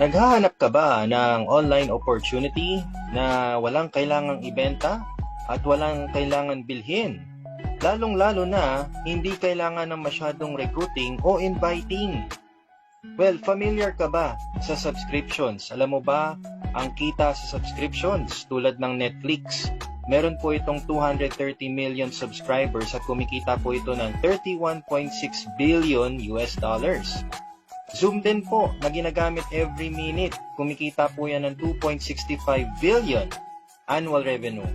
Naghahanap ka ba ng online opportunity na walang kailangang ibenta at walang kailangan bilhin? Lalong-lalo na hindi kailangan ng masyadong recruiting o inviting. Well, familiar ka ba sa subscriptions? Alam mo ba ang kita sa subscriptions tulad ng Netflix? Meron po itong 230 million subscribers at kumikita po ito ng 31.6 billion US dollars. Zoom din po na ginagamit every minute. Kumikita po yan ng 2.65 billion annual revenue.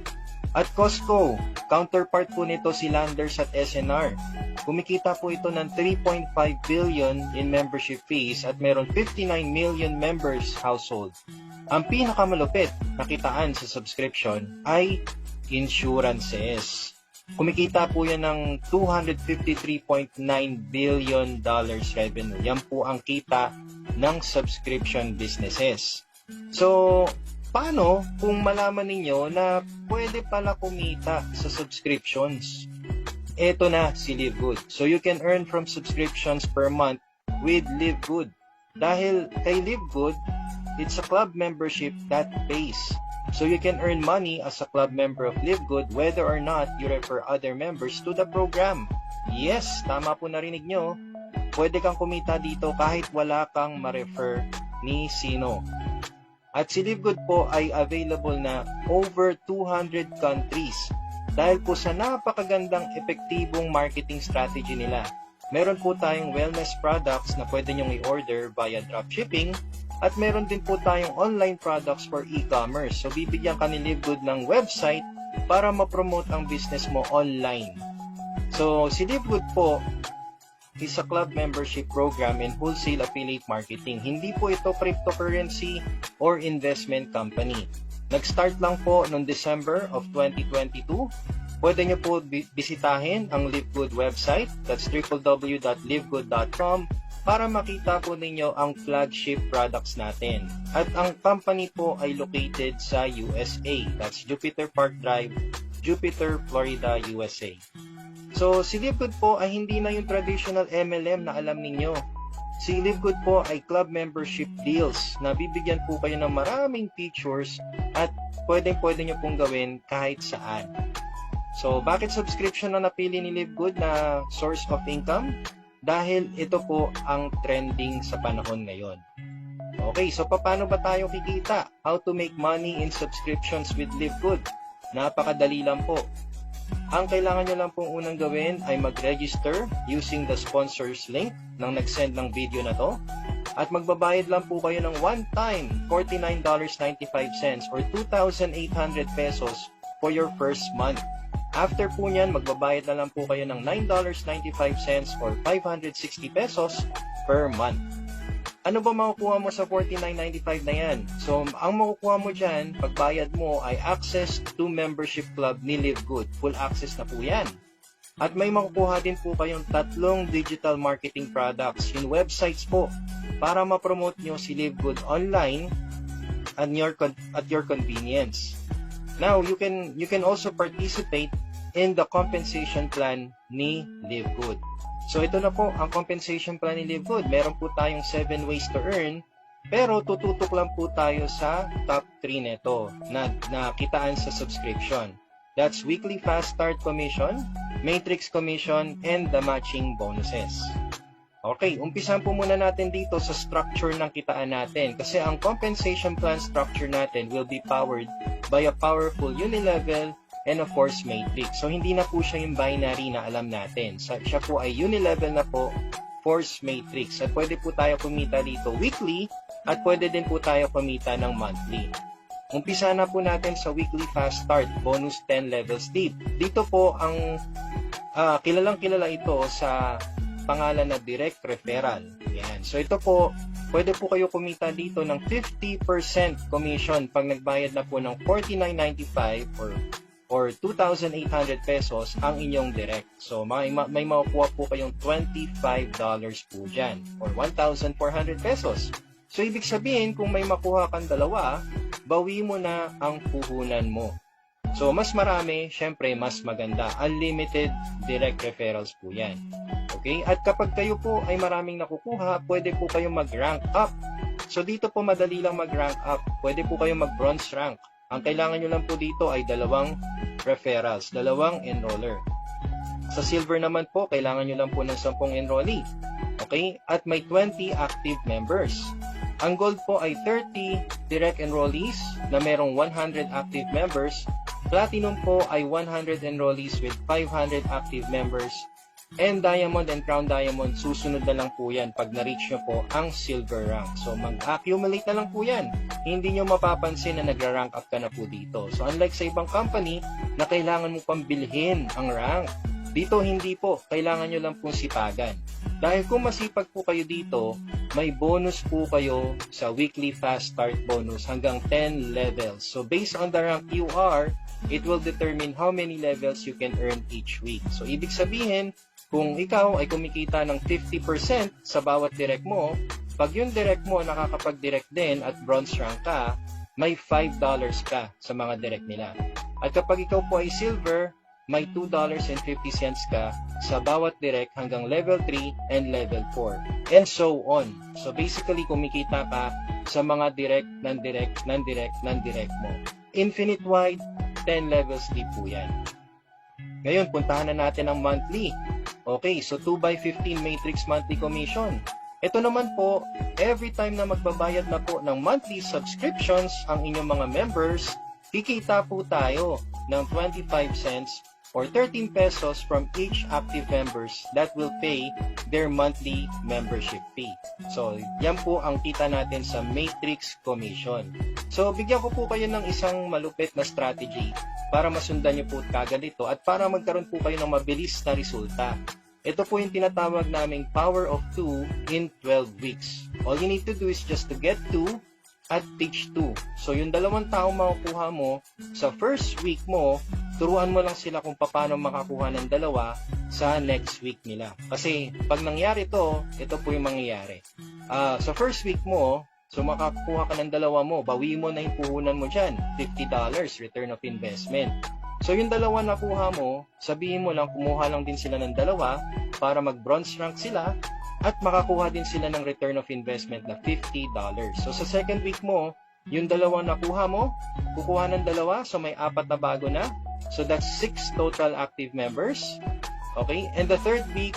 At Costco, counterpart po nito si Landers at SNR. Kumikita po ito ng 3.5 billion in membership fees at meron 59 million members household. Ang pinakamalupit na kitaan sa subscription ay insurances. Kumikita po yan ng $253.9 billion revenue. Yan po ang kita ng subscription businesses. So, paano kung malaman ninyo na pwede pala kumita sa subscriptions? Ito na si LiveGood. So, you can earn from subscriptions per month with LiveGood. Dahil kay LiveGood, it's a club membership that pays. So you can earn money as a club member of LiveGood whether or not you refer other members to the program. Yes, tama po narinig nyo. Pwede kang kumita dito kahit wala kang ma-refer ni sino. At si LiveGood po ay available na over 200 countries dahil po sa napakagandang epektibong marketing strategy nila. Meron po tayong wellness products na pwede nyong i-order via dropshipping. At meron din po tayong online products for e-commerce. So, bibigyan ka ni LiveGood ng website para ma-promote ang business mo online. So, si LiveGood po is a club membership program in wholesale affiliate marketing. Hindi po ito cryptocurrency or investment company. Nag-start lang po noong December of 2022. Pwede nyo po bisitahin ang LiveGood website. That's www.livegood.com para makita po ninyo ang flagship products natin. At ang company po ay located sa USA. That's Jupiter Park Drive, Jupiter, Florida, USA. So, si LiveGood po ay hindi na yung traditional MLM na alam ninyo. Si LiveGood po ay club membership deals na bibigyan po kayo ng maraming features at pwede nyo pong gawin kahit saan. So, bakit subscription na napili ni LiveGood na source of income? Dahil ito po ang trending sa panahon ngayon. Okay, so paano ba tayo kikita? How to make money in subscriptions with LiveGood? Napakadali lang po. Ang kailangan nyo lang pong unang gawin ay mag-register using the sponsors link ng nag-send ng video na to. At magbabayad lang po kayo ng one-time $49.95 or 2,800 pesos for your first month. After po niyan, magbabayad na lang po kayo ng $9.95 or 560 pesos per month. Ano ba makukuha mo sa $49.95 na yan? So, ang makukuha mo dyan, pagbayad mo ay access to membership club ni LiveGood. Full access na po yan. At may makukuha din po kayong 3 digital marketing products in websites po para ma-promote nyo si LiveGood online at your convenience. Now, you can also participate in the compensation plan ni LiveGood. So, ito na po ang compensation plan ni LiveGood. Meron po tayong 7 ways to earn, pero tututok lang po tayo sa top 3 nito na kitaan sa subscription. That's weekly fast start commission, matrix commission, and the matching bonuses. Okay, umpisan po muna natin dito sa structure ng kitaan natin kasi ang compensation plan structure natin will be powered by a powerful unilevel and of course matrix. So hindi na po siya yung binary na alam natin. So, siya po ay unilevel na po, force matrix. At pwede po tayo kumita dito weekly at pwede din po tayo kumita ng monthly. Umpisa na po natin sa weekly fast start, bonus 10 levels deep. Dito po ang kilalang-kilala ito sa pangalan na direct referral. Yan. So ito po, pwede po kayo kumita dito ng 50% commission pag nagbayad na po ng $49.95 or 2,800 pesos ang inyong direct. So may makukuha po kayong $25 po dyan or 1,400 pesos. So ibig sabihin kung may makuha kang dalawa, bawi mo na ang puhunan mo. So, mas marami, syempre, mas maganda. Unlimited direct referrals po yan. Okay? At kapag kayo po ay maraming nakukuha, pwede po kayong mag-rank up. So, dito po madali lang mag-rank up. Pwede po kayong mag-bronze rank. Ang kailangan nyo lang po dito ay 2 referrals, 2 enroller. Sa silver naman po, kailangan nyo lang po ng 10 enrollee. Okay? At may 20 active members. Ang gold po ay 30 direct enrollees na merong 100 active members. Platinum po ay 100 enrollees with 500 active members. And diamond and crown diamond, susunod na lang po yan pag na-reach nyo po ang silver rank. So, mag-accumulate na lang po yan. Hindi nyo mapapansin na nagra-rank up ka na po dito. So, unlike sa ibang company na kailangan mo pang bilhin ang rank, dito hindi po. Kailangan nyo lang pong sipagan. Dahil kung masipag po kayo dito, may bonus po kayo sa weekly fast start bonus hanggang 10 levels. So, based on the rank you are, it will determine how many levels you can earn each week. So, ibig sabihin, kung ikaw ay kumikita ng 50% sa bawat direct mo, pag yung direct mo nakakapag-direct din at bronze rank ka, may $5 ka sa mga direct nila. At kapag ikaw po ay silver, may $2.50 ka sa bawat direct hanggang level 3 and level 4. And so on. So basically, kumikita ka sa mga direct mo. Infinite wide, 10 levels deep po yan. Ngayon, puntahan na natin ang monthly. Okay, so 2x15 matrix monthly commission. Ito naman po, every time na magbabayad na po ng monthly subscriptions ang inyong mga members, kikita po tayo ng 25 cents or 13 pesos from each active members that will pay their monthly membership fee. So, yan po ang kita natin sa matrix commission. So, bigyan ko po kayo ng isang malupit na strategy para masundan nyo po kagad ito at para magkaroon po kayo ng mabilis na resulta. Ito po yung tinatawag naming power of 2 in 12 weeks. All you need to do is just to get 2 at teach 2. So, yung 2 tao makukuha mo, sa first week mo, turuan mo lang sila kung paano makakuha ng 2 sa next week nila. Kasi, pag nangyari to, ito po yung mangyayari. Sa first week mo, so makakuha ka ng 2 mo, bawi mo na yung puhunan mo dyan, $50 return of investment. So yung 2 nakuha mo, sabihin mo lang, kumuha lang din sila ng 2 para mag-bronze rank sila at makakuha din sila ng return of investment na $50. So sa second week mo, yung 2 nakuha mo, kukuha ng 2, so may 4 na bago na. So that's 6 total active members. Okay? And the third week,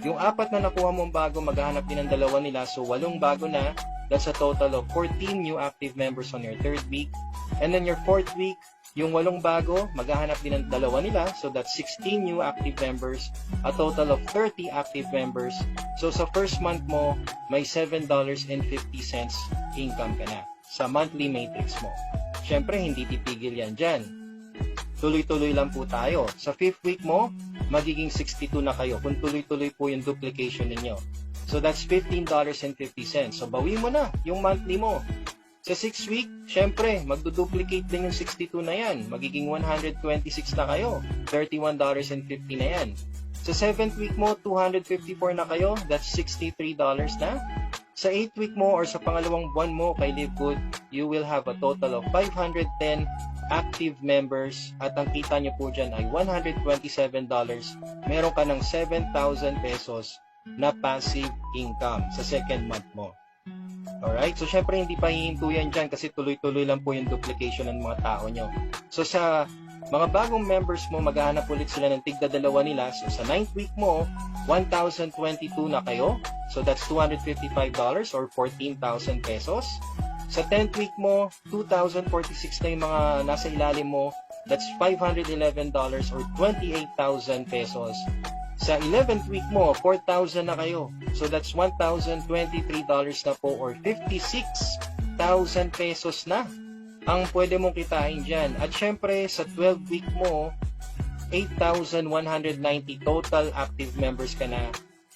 yung 4 na nakuha mong bago, maghahanap din ng 2 nila, so 8 bago na. That's a total of 14 new active members on your third week. And then your fourth week, yung 8 bago, maghahanap din ng 2 nila. So that's 16 new active members. A total of 30 active members. So sa first month mo, may $7.50 income ka na sa monthly matrix mo. Siyempre, hindi titigil yan dyan. Tuloy-tuloy lang po tayo. Sa 5th week mo, magiging 62 na kayo kung tuloy-tuloy po yung duplication ninyo. So that's $15.50. So bawi mo na yung monthly mo. Sa 6th week, syempre, magduduplicate din yung 62 na yan. Magiging 126 na kayo. $31.50 na yan. Sa 7th week mo, 254 na kayo. That's $63 na. Sa 8th week mo or sa pangalawang buwan mo kay Live Good, you will have a total of 510 active members at ang kita nyo po dyan ay $127. Meron ka ng 7,000 pesos na passive income sa second month mo. Alright? So, syempre, hindi pa hihinto yan dyan kasi tuloy-tuloy lang po yung duplication ng mga tao nyo. So, sa mga bagong members mo, maghahanap ulit sila ng tigda-2 nila. So, sa 9th week mo, 1,022 na kayo. So, that's $255 or 14,000 pesos. Sa 10th week mo, 2,046 na yung mga nasa ilalim mo. That's $511 or 28,000 pesos. Sa 11th week mo, 4,000 na kayo. So that's $1,023 na po or 56,000 pesos na ang pwede mong kitain dyan. At syempre, sa 12th week mo, 8,190 total active members ka na.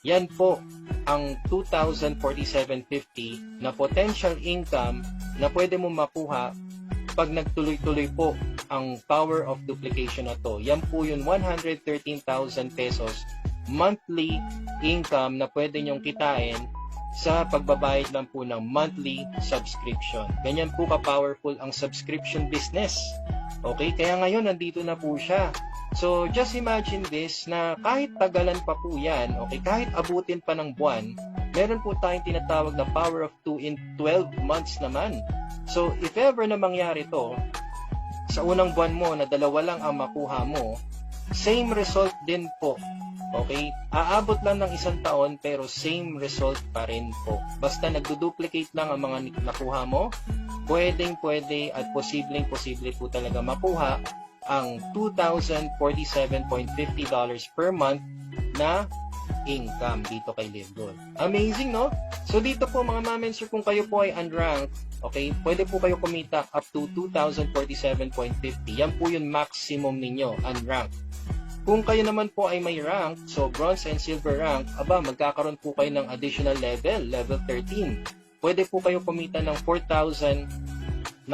Yan po ang 2,047.50 na potential income na pwede mong makuha pag nagtuloy-tuloy po ang power of duplication na to. Yan po yung 113,000 pesos monthly income na pwede nyong kitain sa pagbabayad lang po ng monthly subscription. Ganyan po ka-powerful ang subscription business. Okay, kaya ngayon nandito na po siya. So, just imagine this na kahit tagalan pa po yan, okay, kahit abutin pa ng buwan, meron po tayong tinatawag na power of 2 in 12 months naman. So, if ever na mangyari to, sa unang buwan mo na dalawa lang ang makuha mo, same result din po. Okay? Aabot lang ng 1 taon pero same result pa rin po. Basta nagduduplicate lang ang mga nakuha mo, pwedeng-pwede at posibleng-posible po talaga makuha ang $2,047.50 per month na income dito kay LiveGood. Amazing, no? So dito po mga ma'am and sir, kung kayo po ay unranked, okay, pwede po kayo kumita up to $2,047.50. Yan po yung maximum ninyo, unranked. Kung kayo naman po ay may rank, so bronze and silver rank, magkakaroon po kayo ng additional level 13. Pwede po kayo kumita ng $4,095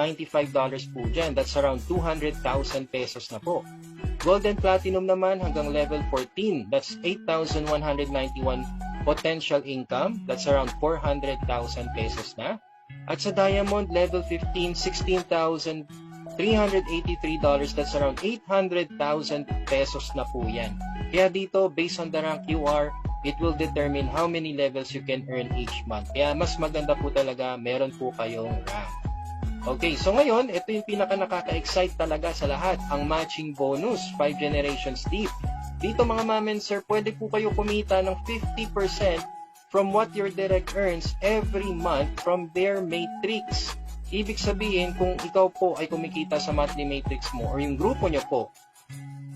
po dyan. That's around 200,000 pesos na po. Gold and platinum naman hanggang level 14. That's 8,191 potential income. That's around 400,000 pesos na. At sa diamond level 15, $16,383. That's around 800,000 pesos na po yan. Kaya dito, based on the rank you are, it will determine how many levels you can earn each month. Kaya mas maganda po talaga meron po kayong rank. Okay, so ngayon, ito yung pinaka nakaka-excite talaga sa lahat, ang matching bonus, 5 generations deep. Dito mga ma'am and sir, pwede po kayo kumita ng 50% from what your direct earns every month from their matrix. Ibig sabihin, kung ikaw po ay kumikita sa monthly matrix mo or yung grupo nyo po,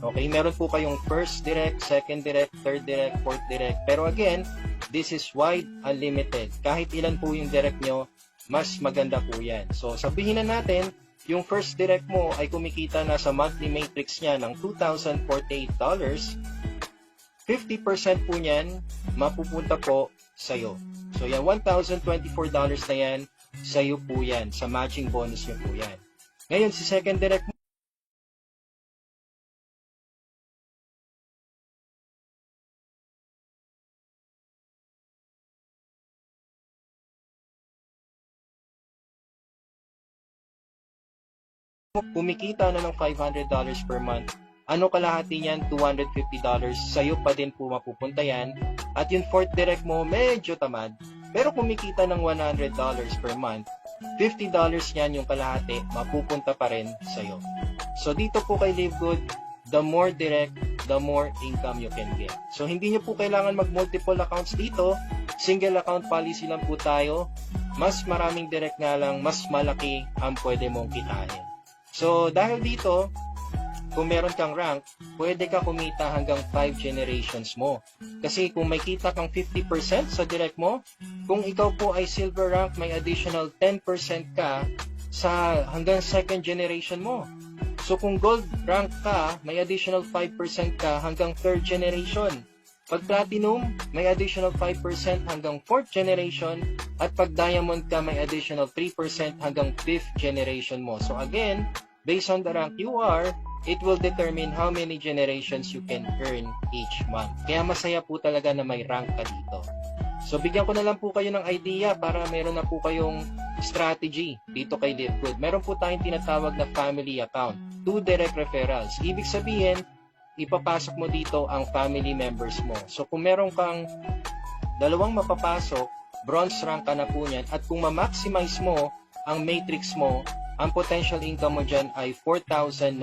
okay, meron po kayong first direct, second direct, third direct, fourth direct. Pero again, this is wide unlimited. Kahit ilan po yung direct nyo, mas maganda po yan. So, sabihin na natin, yung first direct mo ay kumikita na sa monthly matrix niya ng $2,048. 50% po niyan, mapupunta po sa'yo. So, yan, $1,024 na yan, sa'yo po yan. Sa matching bonus nyo po yan. Ngayon, si second direct mo, kumikita na ng $500 per month, ano kalahati niyan? $250. Sa'yo pa din po mapupunta yan. At yung fourth direct mo, medyo tamad, pero kumikita ng $100 per month, $50 yan yung kalahati, mapupunta pa rin sa'yo. So dito po kay LiveGood, the more direct, the more income you can get. So hindi nyo po kailangan mag-multiple accounts dito, single account policy lang po tayo, mas maraming direct nga lang, mas malaki ang pwede mong kitain. So, dahil dito, kung meron kang rank, pwede ka kumita hanggang 5 generations mo. Kasi kung may kita kang 50% sa direct mo, kung ikaw po ay silver rank, may additional 10% ka sa hanggang second generation mo. So, kung gold rank ka, may additional 5% ka hanggang third generation. Pag platinum, may additional 5% hanggang 4th generation. At pag diamond ka, may additional 3% hanggang 5th generation mo. So again, based on the rank you are, it will determine how many generations you can earn each month. Kaya masaya po talaga na may rank ka dito. So bigyan ko na lang po kayo ng idea para meron na po kayong strategy dito kay LiveGood. Meron po tayong tinatawag na family account, 2 direct referrals. Ibig sabihin, ipapasok mo dito ang family members mo. So kung meron kang dalawang mapapasok, bronze rank ka na po niyan. At kung ma-maximize mo ang matrix mo, ang potential income mo dyan ay $4,095.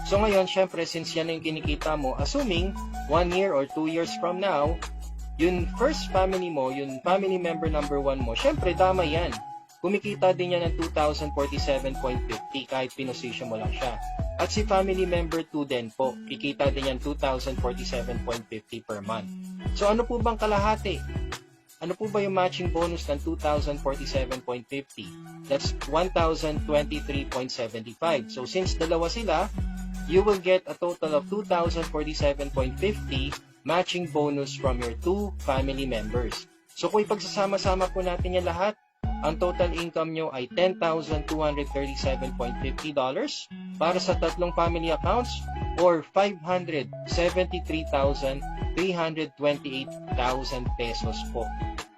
So ngayon, syempre, since yan yung kinikita mo, assuming 1 year or 2 years from now, yung first family mo, yung family member number 1 mo, syempre, tama yan. Kumikita din yan ng $2,047.50 kahit pinosisyon mo lang siya. At si family member 2 din po, kikita din yan $2,047.50 per month. So ano po bang kalahati? Ano po ba yung matching bonus ng $2,047.50? That's $1,023.75. So since dalawa sila, you will get a total of $2,047.50 matching bonus from your 2 family members. So kung ipagsasama-sama po natin yan lahat, ang total income nyo ay $10,237.50 para sa tatlong family accounts or 573,328,000 pesos po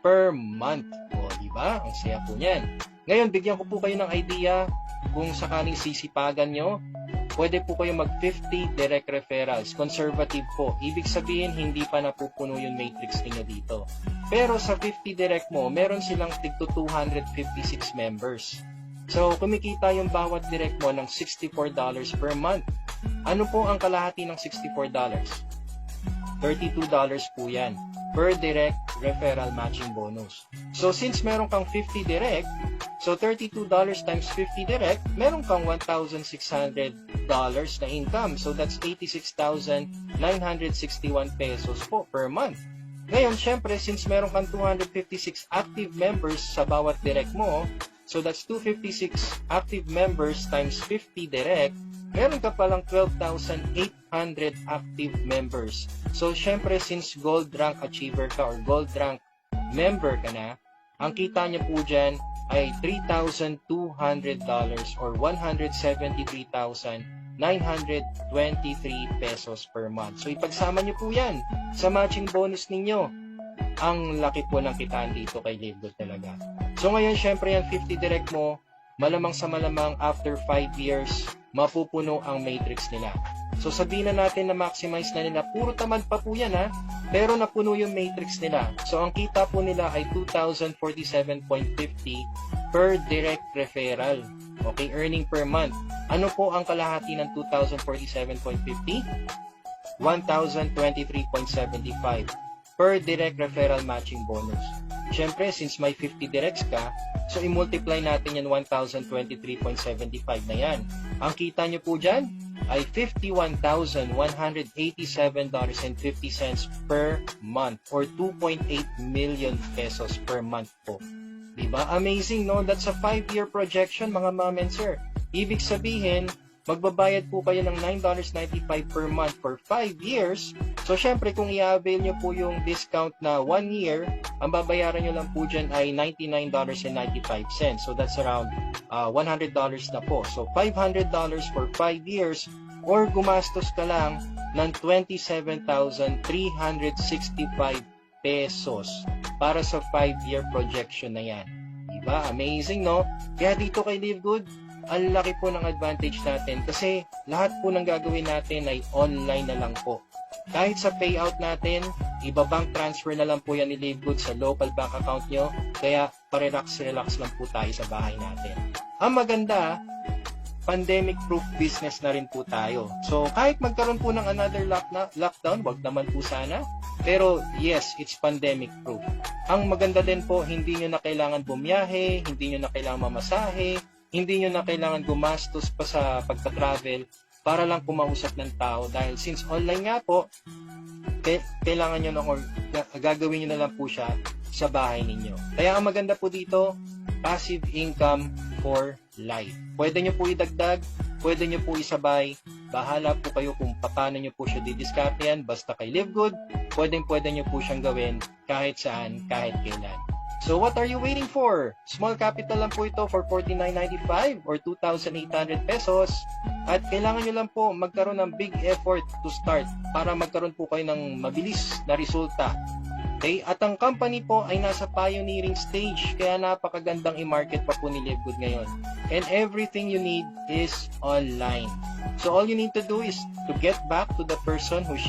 per month. O, diba? Ang saya po niyan. Ngayon, bigyan ko po kayo ng idea kung sakaling sisipagan nyo, pwede po kayo mag 50 direct referrals. Conservative po. Ibig sabihin, hindi pa napupuno yung matrix niyo dito. Pero sa 50 direct mo, meron silang tigto 256 members. So, kumikita yung bawat direct mo ng $64 per month. Ano po ang kalahati ng $64? $32 po yan per direct referral matching bonus. So, since meron kang 50 direct, so $32 times 50 direct, meron kang $1,600 na income. So, that's 86,961 pesos po per month. Ngayon, syempre, since meron kang 256 active members sa bawat direct mo, so that's 256 active members times 50 direct, meron ka palang 12,800 active members. So, syempre, since gold rank achiever ka or gold rank member ka na, ang kita niyo po dyan ay $3,200 or 173,923 pesos per month. So, ipagsama niyo po yan sa matching bonus ninyo. Ang laki po ng kitaan dito kay LiveGood talaga. So, ngayon, syempre, yung 50 direct mo, malamang sa malamang after 5 years, mapupuno ang matrix nila. So, sabihin na natin na maximize na nila. Puro tamad pa po yan, ha? Pero napuno yung matrix nila. So, ang kita po nila ay 2,047.50 per direct referral. Okay, earning per month. Ano po ang kalahati ng 2,047.50? 1,023.75 per direct referral matching bonus. Siyempre, since may 50 directs ka, so i-multiply natin yan 1,023.75 na yan. Ang kita nyo po dyan ay $51,187.50 per month or 2.8 million pesos per month po. Diba? Amazing, no? That's a 5-year projection, mga ma'am and sir. Ibig sabihin, magbabayad po kayo ng $9.95 per month for 5 years. So, syempre, kung i-avail nyo po yung discount na 1 year, ang babayaran nyo lang po dyan ay $99.95. So, that's around $100 na po. So, $500 for 5 years or gumastos ka lang ng 27,365 pesos para sa 5-year projection na yan. Diba? Amazing, no? Kaya dito kay LiveGood, ang laki po ng advantage natin kasi lahat po ng gagawin natin ay online na lang po. Kahit sa payout natin, iba-bank transfer na lang po yan ni LiveGood sa local bank account nyo. Kaya parelax-relax lang po tayo sa bahay natin. Ang maganda, pandemic-proof business na rin po tayo. So kahit magkaroon po ng another lockdown, wag naman po sana. Pero yes, it's pandemic-proof. Ang maganda din po, hindi nyo na kailangan bumiyahe, hindi nyo na kailangan mamasahe, hindi nyo na kailangan gumastos pa sa pagta-travel para lang kumausap ng tao dahil since online nga po, kailangan nyo na or gagawin nyo na lang po siya sa bahay ninyo. Kaya ang maganda po dito, passive income for life. Pwede nyo po idagdag, pwede nyo po isabay, bahala po kayo kung paano nyo po siya didiskarte yan, basta kay LiveGood, pwede nyo po siyang gawin kahit saan, kahit kailan. So what are you waiting for? Small capital lang po ito for $49.95 or 2,800 pesos. At kailangan nyo lang po magkaroon ng big effort to start para magkaroon po kayo ng mabilis na resulta. Okay? At ang company po ay nasa pioneering stage kaya napakagandang i-market pa po ni LiveGood ngayon. And everything you need is online. So all you need to do is to get back to the person who